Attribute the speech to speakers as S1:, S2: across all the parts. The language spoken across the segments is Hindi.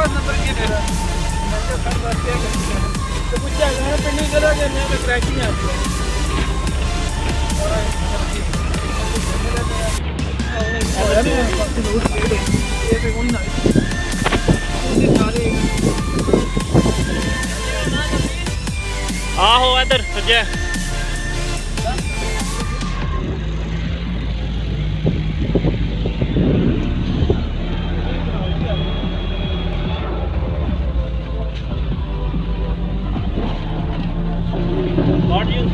S1: नंबर की मेरा तो कुछ पिंडी चला गया मैं क्रैकिंग आती है
S2: आहो इधर सज्जे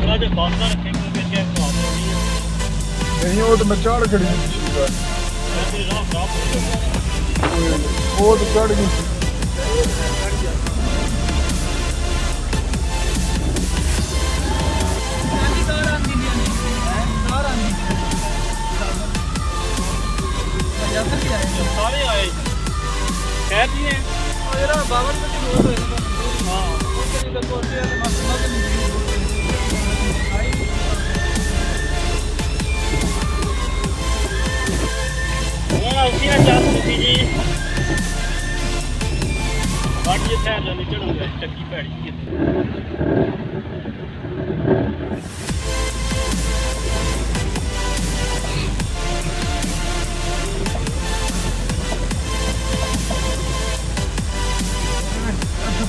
S2: थोड़ा जो बांधा रखे
S3: नहीं वो तो मैं चढ़ खड़ी वो तो चढ़ गई
S2: सारे आए कह दिए
S1: बावन
S2: उसी चाल थी जी बाटी ठहर जाने चढ़ूंगा चक्की भैड़ी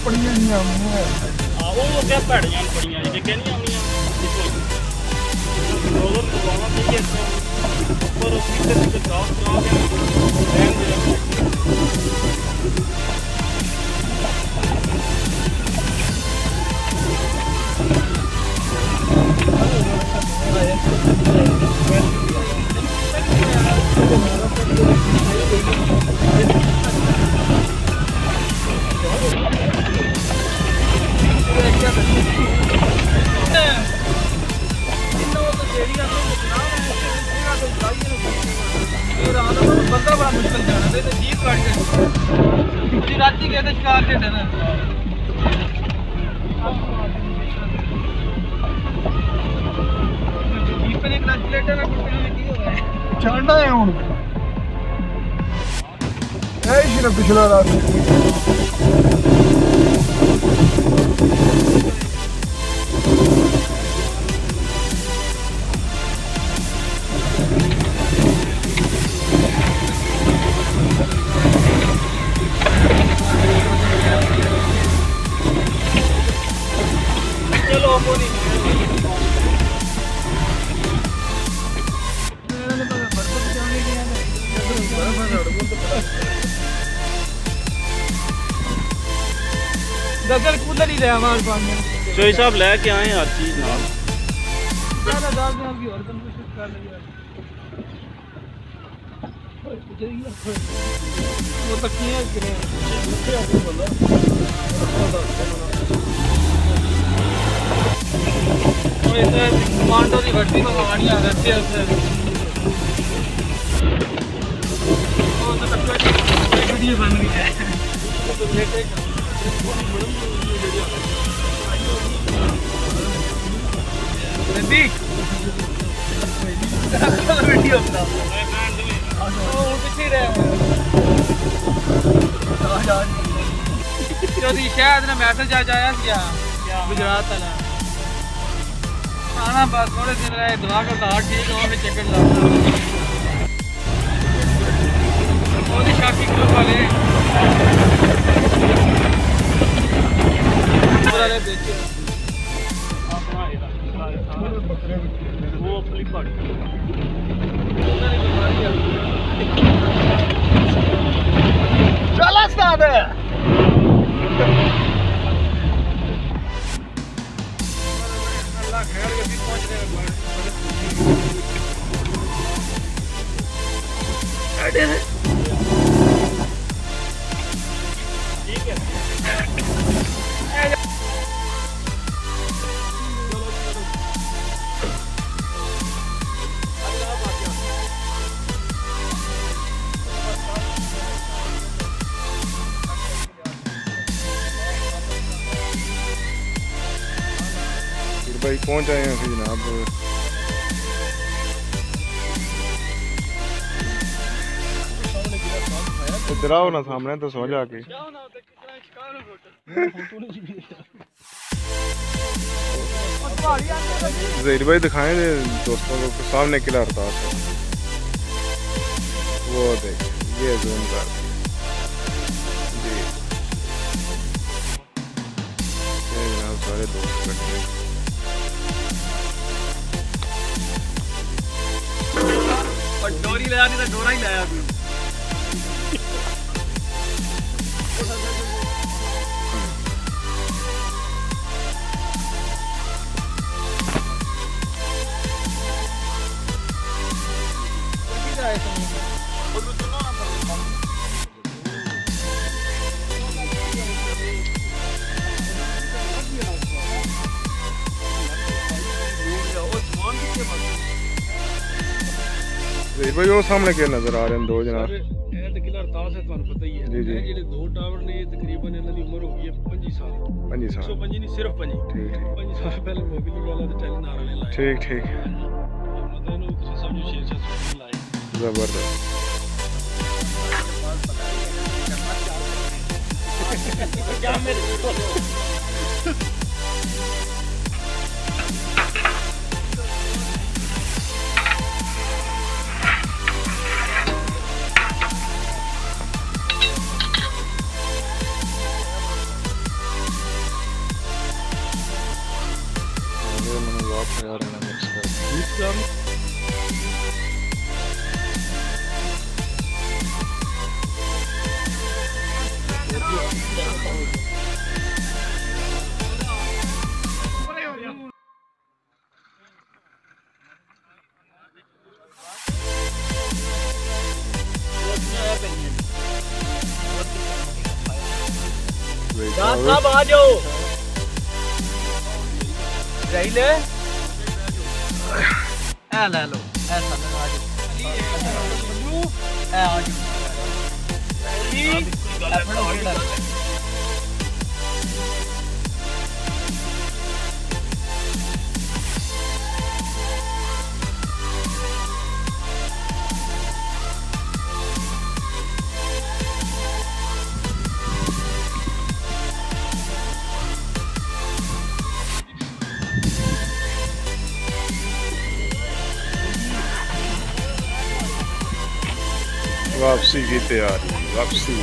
S3: पड़ियां नहीं आउनियां
S2: वो क्या भैड़ जान पड़ियां डिग्गे नहीं आउनियां रोलर लगाना चाहिए ऊपर स्पीकर से क्रॉस करा के लैंड दे
S1: बंदा बड़ा मुश्किल जाना तो जीप काट के राती गए थे शिकार के डर जीप पे एक रेगुलेटर है कुछ नहीं हो गया
S3: चढ़ना है हुन ऐसी ना पिछला रात
S1: गगल कूलर ही ले हमारे पास में
S2: चोई साहब लेके आए हर चीज नाल
S1: ज़्यादा दाल में आपकी और कम कुछ कर लिया वो तक नहीं है गिरे और इधर कमांडो की भर्ती में कहानी आ रहती है उससे वो तो तक वीडियो बन गई है तो लेटे वीडियो अपना पीछे रहे शायद ना मैसेज आ जाया क्या गुजरात वाला आना बस थोड़े दिन रहे दुआ करता हाथ ठीक हो फिर चक्कर लाता शाकी ग्रुप वाले बेचे
S2: वो अपनी पहाड़ी
S3: चला स्टार्ट है
S1: अल्लाह खैर कभी पहुंचने
S2: ठीक है
S3: भाई पहुंच आए हैं जनाब इधर आओ ना सामने तो सो जाके ज़ेबी भाई दिखाएं दोस्तों को सामने किला अफ्तार है वो देख ये जूम कर जी ये जनाब सारे दोस्त बैठे हैं
S1: और डोरी लगा दी तो डोरा ही लाया अभी
S3: ज़ेबी भाई वो सामने क्या नजर आ रहे हैं दो जनाब
S2: किला अरतास है ਤੁਹਾਨੂੰ ਪਤਾ ਹੀ ਹੈ
S3: जी जी
S2: ਜਿਹੜੇ ਦੋ ਟਾਵਰ ਨੇ ਤਕਰੀਬਨ ਇਹਨਾਂ ਦੀ ਉਮਰ ਹੋ ਗਈ ਹੈ 25 ਸਾਲ
S3: 5 साल
S2: 125 ਨਹੀਂ ਸਿਰਫ 5
S3: ठीक ठीक
S2: 5 ਸਾਲ ਪਹਿਲੇ ਮੋਬਿਲੀ ਵਾਲਾ ਤੇ ਟੈਲੀਨਾਰ ਵਾਲੇ ਲਾਏ
S3: ठीक ठीक
S2: ਮਤਲਬ ਇਹਨੂੰ ਤੁਸੀਂ ਸਮਝੋ 6-7 ਲਾਏ
S3: जबरदस्त
S1: साहब आ जाओ ले ले लो ऐसा लगा दो आ जाओ
S3: वापसी की तैयारी वापसी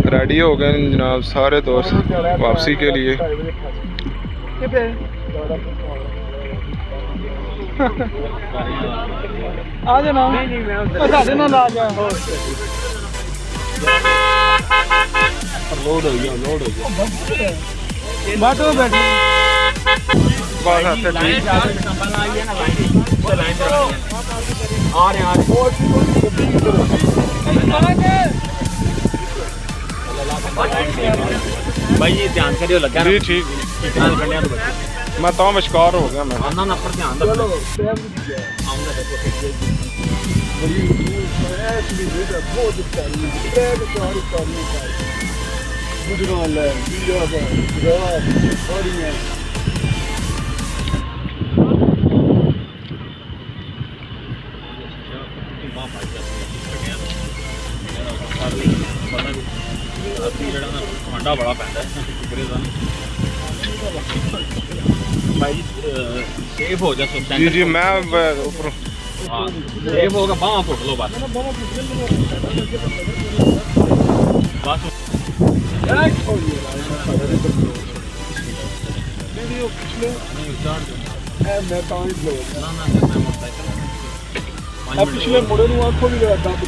S3: रेडी हो गए जनाब सारे दोस्त वापसी के लिए
S1: आ जाना लोड हो गया बात बैठे
S3: बस ऐसे ठीक
S1: आ रहे भाई ये ध्यान करियो लगा
S3: जी ठीक मैं तो विशकार हो गया मैं
S1: ना पर ध्यान ठंडा बड़ा पैदा भाई सेफ हो जा
S3: जी जी मैं ऊपर
S1: सेफ होगा बाँह फुट लो बस
S3: पिछले मुड़े आंखों भी दब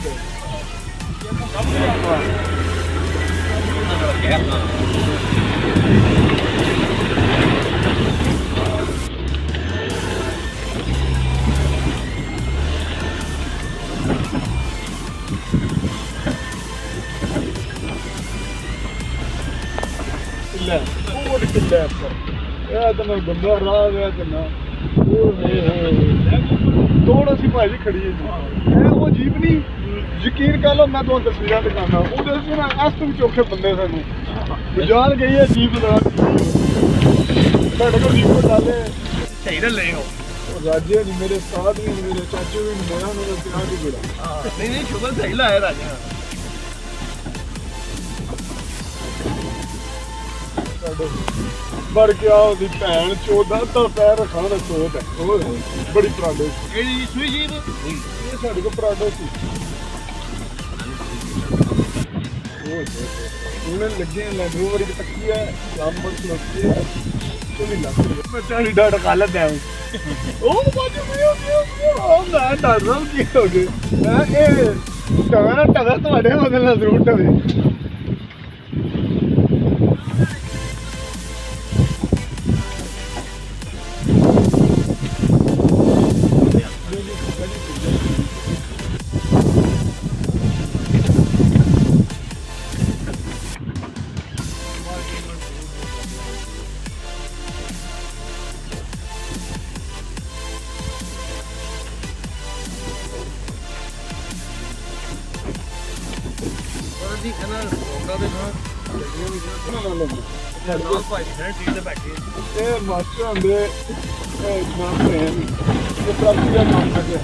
S3: बंदा राह गया किन्ना दौड़ असी भाई खड़ी है वो जीप नहीं यकीन कर लो मैं तो तस्वीर दिखाना अस तो भी चौखे बंदे सानू जान गई है जीप लगा जीप डाले सही ले राजे नहीं मेरे साथ भी मेरे चाचे भी नहीं मेरा उन्होंने प्यार भी जुड़ा
S1: नहीं शुगर सही लाया राजे
S3: बढ़ के आओ दी भैन 14 तो पैर रखा चोट है बड़ी पराडो
S1: सुई जीप
S3: ये साढ़े को पराडो सी उन्हें लगे लैंड रोवर की टक्की है लांबर खलोती है चली लाख मैं 40 डॉट काला दे ओ बाजू में ओ मैं डर रहा हूं की हो गए मैं ए टगा ਤੁਹਾਡੇ ਮਗਰ ਨਾ ਜ਼ਰੂਰ ਟਵੇ ਇਹ ਮਾਸਟਰ ਹੁੰਦੇ ਨਾਮ ਹੈ ਇਹ ਪ੍ਰਾਪਤੀ ਦਾ ਨਾਮ ਹੈ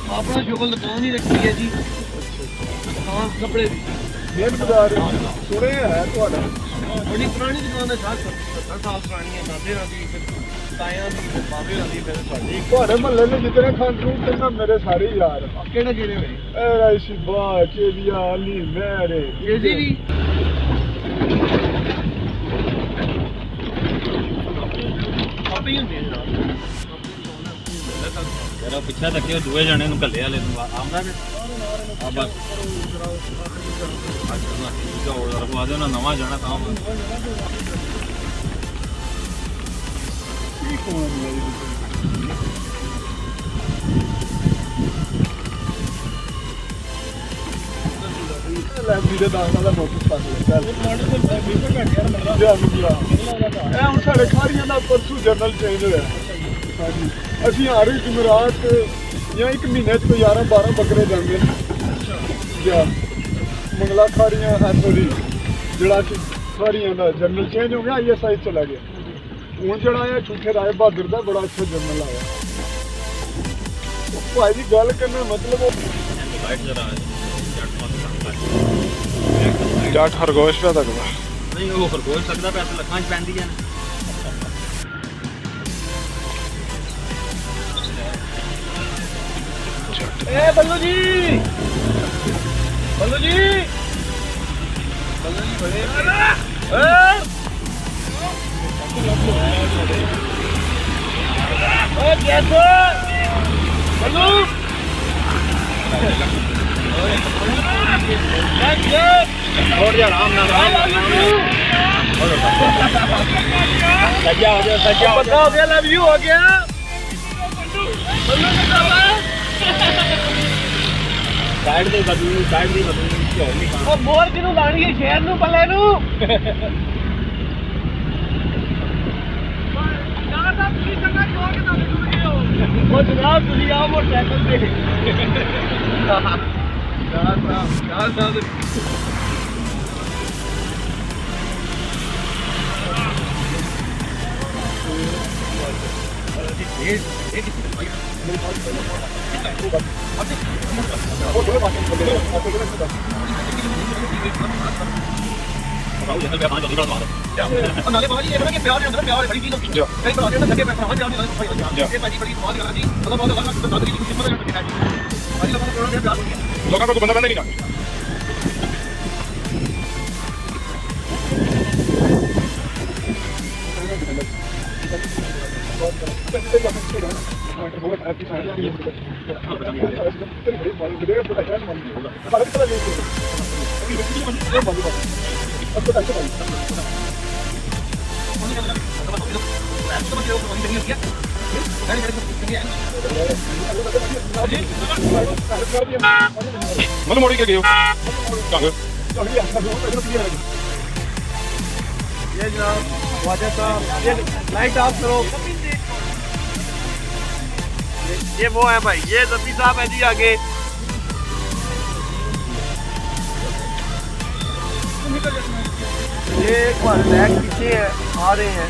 S1: ਆਪਣਾ ਸ਼ੁਗਲ ਦੁਕਾਨ ਹੀ ਰੱਖੀ ਹੈ ਜੀ ਦੁਕਾਨ ਕੱਪੜੇ ਦੀ
S3: ਮੇਨ ਬਾਜ਼ਾਰ ਸੁਣੇ ਹੈ ਤੁਹਾਡਾ
S1: ਬੜੀ ਪੁਰਾਣੀ ਦੁਕਾਨ ਹੈ 60 ਸਾਲ ਪੁਰਾਣੀ ਹੈ ਦਾਦੇ ਨਾਲ ਦੀ ਤਾਇਆਂ ਦੀ ਬਾਬੇ ਨਾਲ ਦੀ ਫਿਰ ਸਾਡੀ
S3: ਤੁਹਾਡੇ ਮਹੱਲੇ ਨੇ ਜਿਤਨੇ ਖਾਨ ਫਰੂਟ ਤੇ ਨਾ ਮੇਰੇ ਸਾਰੇ ਯਾਰ
S1: ਕਿਹੜੇ ਕਿਹੜੇ ਹੋਏ
S3: ਇਹ ਰਾਈਸੀ ਬਾ ਚੇਲੀਆ ਅਲੀ ਮੇਰੇ
S1: ਇਹ ਜੀ ਵੀ ਆਪੇ ਹੀ ਹੁੰਦੇ ਜਨਾਬ
S2: ਜਰਾ ਪਿੱਛੇ ਤੱਕਿਓ ਦੂਏ ਜਾਣੇ ਨੂੰ ਘੱਲੇ ਵਾਲੇ ਨੂੰ ਆਉਂਦਾ ਕਿ ਆ ਬਸ ਅੱਜ ਉਹ ਰਖਵਾ ਦਿਓ ਨਾ ਨਵਾਂ ਜਾਣਾ ਤਾਂ
S3: ਕੀ ਕੋਣ ਹੈ ਲੈਂਦੀ ਦੇ ਦਾਣਾ ਦਾ ਨੋਟਿਸ ਪਾ ਕੇ ਚੱਲ ਇਹ ਹੁਣ ਸਾਡੇ ਖਾਰੀਆਂ ਦਾ ਪਰਸੂ ਜਨਰਲ ਚੇਂਜ ਹੋਇਆ ਹਾਂਜੀ ਅਸੀਂ ਹਰ ਜੁਮਰਾਤ ਜਾਂ ਇੱਕ ਮਹੀਨੇ 'ਚ ਕੋਈ 11-12 ਬੱਕਰੇ ਜਾਂਦੇ ਨੇ ਜਾਂ ਮੰਗਲਾ ਖਾਰੀਆਂ ਇੱਥੋਂ ਦੀ ਜਿਹੜਾ ਕਿ ਖਾਰੀਆਂ ਦਾ ਜਨਰਲ ਚੇਂਜ ਹੋ ਗਿਆ ISI ਚਲਾ ਗਿਆ ਹੁਣ ਜਿਹੜਾ ਇਹ ਝੂਠੇ ਰਾਏ ਬਹਾਦਰ ਦਾ ਬੜਾ ਅੱਛਾ ਜਨਰਲ ਆਇਆ ਭਾਈ ਦੀ ਗੱਲ ਕਰਨਾ ਮਤਲਬ ਉਹ ਜੱਟ ਖਰਗੋਸ਼ ਪਿਆ ਤੱਕਦਾ
S2: ਨਹੀਂ ਉਹ ਖਰਗੋਸ਼ ਸਕਦਾ ਪੈਸੇ ਲੱਖਾਂ 'ਚ ਪੈਂਦੀ ਹੈ
S1: ए बल्लू जी बड़े कैसे बल्लू
S2: और यार आराम ना सजा हो गया
S1: पता हो गया लव यू हो गया
S2: साइड दे बदलू
S1: और मोर किनू लानी है शहर नू पले नू वो जनाब तुझी आओ मोटरसाइकिल पे नाले बाबा जी ये बड़ा कि प्यार अंदर प्यार बड़ी चीज होती है कई बार आते हैं धक्के पे फ्रांस जाने वाले भाई ये भाई बड़ी बात है जी मतलब बहुत अलग दादरी की किस्मत है भाई लोगों को प्यार होती है
S3: लोगों को बंदा बंदा नहीं ना मन मोड़ी के गए हो
S1: ये जनाब वाजा साहब ये लाइट ऑफ करो ये वो है भाई ये ज़बी साहब है जी आगे ये एक बार बैग पीछे है आ रहे हैं